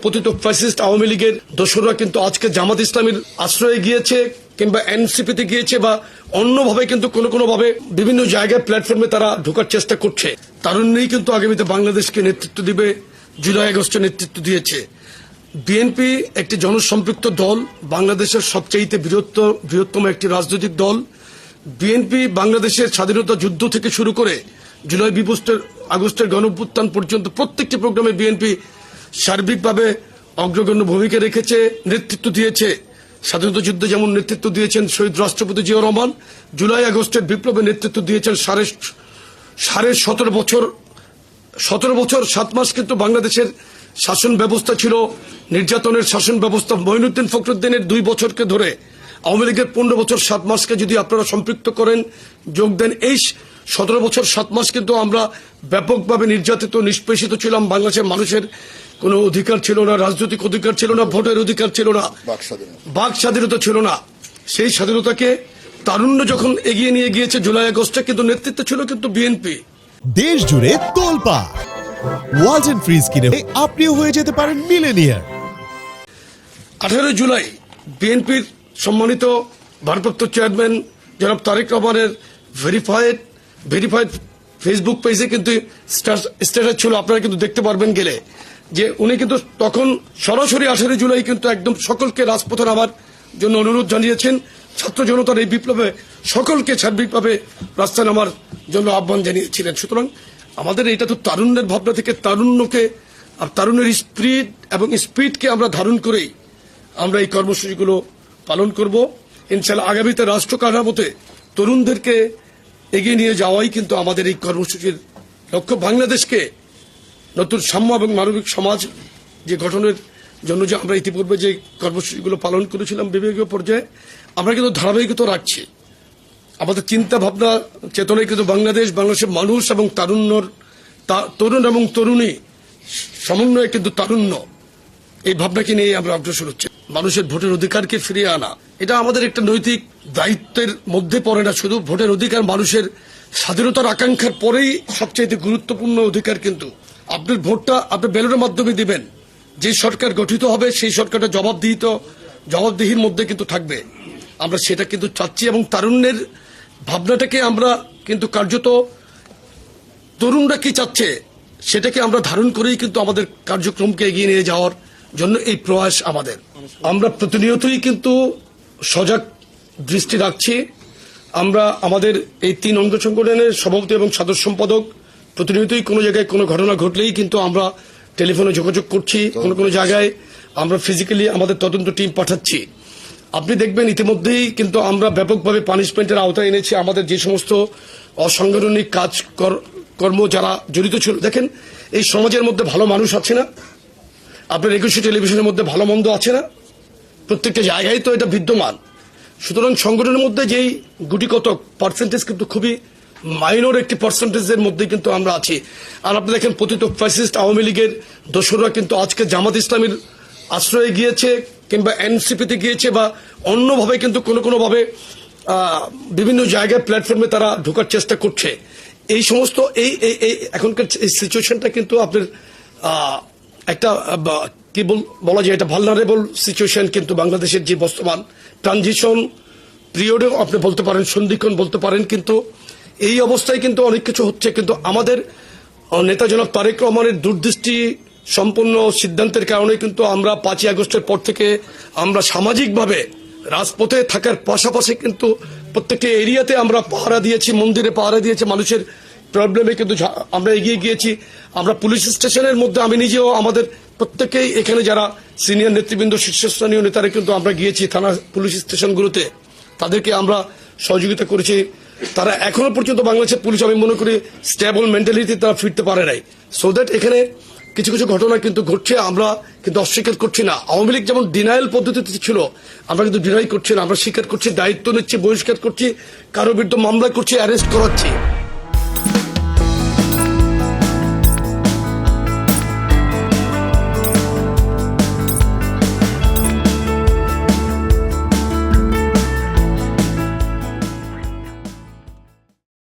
পতিত ফ্যাসিস্ট আওয়ামী লীগের দোসররা কিন্তু আজকে জামাত ইসলামের আশ্রয়ে গিয়েছে কিংবা এনসিপিতে গিয়েছে বা অন্যভাবে কিন্তু কোনো ভাবে বিভিন্ন জায়গায় প্ল্যাটফর্মে তারা ঢোকার চেষ্টা করছে। তারুণ্যই কিন্তু আগামীতে বাংলাদেশকে নেতৃত্ব দিবে, জুলাই আগস্টে নেতৃত্ব দিয়েছে। বিএনপি একটি জনসম্পৃক্ত দল, বাংলাদেশের সবচেয়ে বৃহত্তম একটি রাজনৈতিক দল। বিএনপি বাংলাদেশের স্বাধীনতা যুদ্ধ থেকে শুরু করে জুলাই আগস্টের গণঅভ্যুত্থান পর্যন্ত প্রত্যেকটি প্রোগ্রামে বিএনপি সার্বিকভাবে অগ্রগণ্য ভূমিকা রেখেছে, নেতৃত্ব দিয়েছে। স্বাধীনতা যুদ্ধে যেমন নেতৃত্ব দিয়েছেন শহীদ রাষ্ট্রপতি জিয়াউর রহমান, জুলাই আগস্টের বিপ্লবে নেতৃত্ব দিয়েছেন সাড়ে 17 বছর 7 মাস কিন্তু বাংলাদেশের শাসন ব্যবস্থা ছিল নির্যাতনের শাসন ব্যবস্থা। মঈনুদ্দিন ফখরুদ্দিনের 2 বছরকে ধরে আওয়ামী লীগের 15 বছর 7 মাসকে যদি আপনারা সম্পৃক্ত করেন, যোগ দেন, এই 17 বছর 7 মাস কিন্তু আমরা ব্যাপকভাবে নির্যাতিত, নিষ্পেষিত ছিলাম। বাংলাদেশের মানুষের কোনো অধিকার ছিল না, রাজনৈতিক অধিকার ছিল না, ভোটের অধিকার ছিল না, বাক স্বাধীনতা ছিল না। সেই স্বাধীনতাকে তারুণ্য যখন এগিয়ে নিয়ে গিয়েছে জুলাই আগস্টে, কিন্তু নেতৃত্ব ছিল কিন্তু বিএনপি। দেশ জুড়ে তোলপাড় ওয়ালটন ফ্রিজ কিনে আপনিও হয়ে যেতে পারেন মিলেনিয়ার। 18 জুলাই বিএনপির সম্মানিত ভারপ্রাপ্ত চেয়ারম্যান জনাব তারেক রহমানের ভেরিফাইড ফেসবুক পেজে কিন্তু স্ট্যাটাস ছিল, আপনারা কিন্তু দেখতে পারবেন গেলে, যে উনি কিন্তু তখন সরাসরি 18 জুলাই কিন্তু একদম সকলকে রাজপথে নামার জন্য অনুরোধ জানিয়েছেন। ছাত্র জনতার এই বিপ্লবে সকলকে সার্বিকভাবে রাস্তায় নামার জন্য আহ্বান জানিয়েছিলেন। সুতরাং আমাদের এটা তো তারুণ্যের ভাবনা থেকে, তারুণ্যকে আর তারুণ্যের স্পিডকে আমরা ধারণ করেই আমরা এই কর্মসূচিগুলো পালন করব। ইনশাআল্লাহ আগামীতে রাষ্ট্র কাঠামোতে তরুণদেরকে এগিয়ে নিয়ে যাওয়াই কিন্তু আমাদের এই কর্মসূচির লক্ষ্য। বাংলাদেশকে নতুন সাম্য এবং মানবিক সমাজ যে গঠনের জন্য যে আমরা ইতিপূর্বে যে কর্মসূচিগুলো পালন করেছিলাম বিভাগীয় পর্যায়ে, আমরা কিন্তু ধারাবাহিকতা রাখছি। আমাদের চিন্তা ভাবনা চেতনায় কিন্তু বাংলাদেশের মানুষ এবং তরুণ এবং তরুণী সমন্বয়ে কিন্তু তারুণ্য, এই ভাবনাকে নিয়ে আমরা অগ্রসর হচ্ছি। মানুষের ভোটের অধিকারকে ফিরিয়ে আনা, এটা আমাদের একটা নৈতিক দায়িত্বের মধ্যে পড়ে না শুধু। ভোটের অধিকার মানুষের স্বাধীনতার আকাঙ্ক্ষার পরেই সবচেয়ে গুরুত্বপূর্ণ অধিকার। কিন্তু আপনার ভোটটা আপনি ব্যালটের মাধ্যমে দিবেন। যে সরকার গঠিত হবে সেই সরকারটা জবাবদিহির মধ্যে কিন্তু থাকবে। আমরা সেটা কিন্তু চাচ্ছি এবং তারুণ্যের ভাবনাটাকে আমরা কিন্তু কার্যত তরুণরা কি চাচ্ছে সেটাকে আমরা ধারণ করেই কিন্তু আমাদের কার্যক্রমকে এগিয়ে নিয়ে যাওয়ার জন্য এই প্রয়াস আমাদের। আমরা প্রতিনিয়তই কিন্তু সজাগ দৃষ্টি রাখছি। আমরা আমাদের এই 3 অঙ্গ সংগঠনের সভাপতি এবং সাধারণ সম্পাদক প্রতিনিয়তই কোনো জায়গায় কোনো ঘটনা ঘটলেই কিন্তু আমরা টেলিফোনে যোগাযোগ করছি। কোনো জায়গায় আমরা ফিজিক্যালি আমাদের তদন্ত টিম পাঠাচ্ছি। আপনি দেখবেন ইতিমধ্যেই কিন্তু আমরা ব্যাপকভাবে পানিশমেন্টের আওতায় এনেছি আমাদের যে সমস্ত অসাংগঠনিক কর্ম যারা জড়িত ছিল। দেখেন, এই সমাজের মধ্যে ভালো মানুষ আছে না? আপনার 21 টেলিভিশনের মধ্যে ভালো মন্দ আছে না? প্রত্যেকটা জায়গায় তো এটা বিদ্যমান। সুতরাং সংগঠনের মধ্যে যেই গুটি কতক পার্সেন্টেজ কিন্তু খুবই মাইনর একটি পার্সেন্টেজের মধ্যে কিন্তু আমরা আছি। আর আপনি দেখেন, পতিত ফ্যাসিস্ট আওয়ামী লীগের দোসররা কিন্তু আজকে জামাত ইসলামের আশ্রয়ে গিয়েছে কিংবা এনসিপিতে গিয়েছে বা অন্যভাবে কিন্তু কোনো ভাবে বিভিন্ন জায়গায় প্ল্যাটফর্মে তারা ঢোকার চেষ্টা করছে। এই সমস্ত এখনকার এই সিচুয়েশনটা কিন্তু আপনার একটা কি বলা যায়, এটা ভালনারেবল সিচুয়েশন। কিন্তু বাংলাদেশের যে বর্তমান ট্রানজিশন পিরিয়ডেও আপনি বলতে পারেন, সন্ধিক্ষণ বলতে পারেন। কিন্তু এই অবস্থায় কিন্তু অনেক কিছু হচ্ছে। কিন্তু আমাদের নেতা জনাব তারেক রহমানের দূরদৃষ্টি সম্পন্ন সিদ্ধান্তের কারণে কিন্তু আমরা 5ই আগস্টের পর থেকে আমরা সামাজিকভাবে রাজপথে থাকার পাশাপাশি কিন্তু প্রত্যেকটি এরিয়াতে আমরা পাহারা দিয়েছি, মন্দিরে পাহারা দিয়েছি, মানুষের প্রবলেমে কিন্তু আমরা এগিয়ে গিয়েছি। আমরা পুলিশ স্টেশনের মধ্যে আমি নিজেও আমাদের প্রত্যেকেই এখানে যারা সিনিয়র নেতৃবৃন্দ, শীর্ষস্থানীয় নেতারা কিন্তু আমরা গিয়েছি থানা পুলিশ স্টেশনগুলোতে, তাদেরকে আমরা সহযোগিতা করেছি। তারা এখনো পর্যন্ত বাংলাদেশের পুলিশ আমি মনে করি স্টেবল মেন্টালিটি তারা ফিরতে পারে নাই। সো দ্যাট এখানে কিছু ঘটনা কিন্তু ঘটছে, আমরা কিন্তু অস্বীকার করছি না। আওয়ামী লীগ যেমন ডিনায়াল পদ্ধতিতে ছিল, আমরা কিন্তু ডিনাই করছি না, আমরা স্বীকার করছি, দায়িত্ব নিচ্ছি, বহিষ্কার করছি, কারো বিরুদ্ধে মামলা করছি, অ্যারেস্ট করাচ্ছি।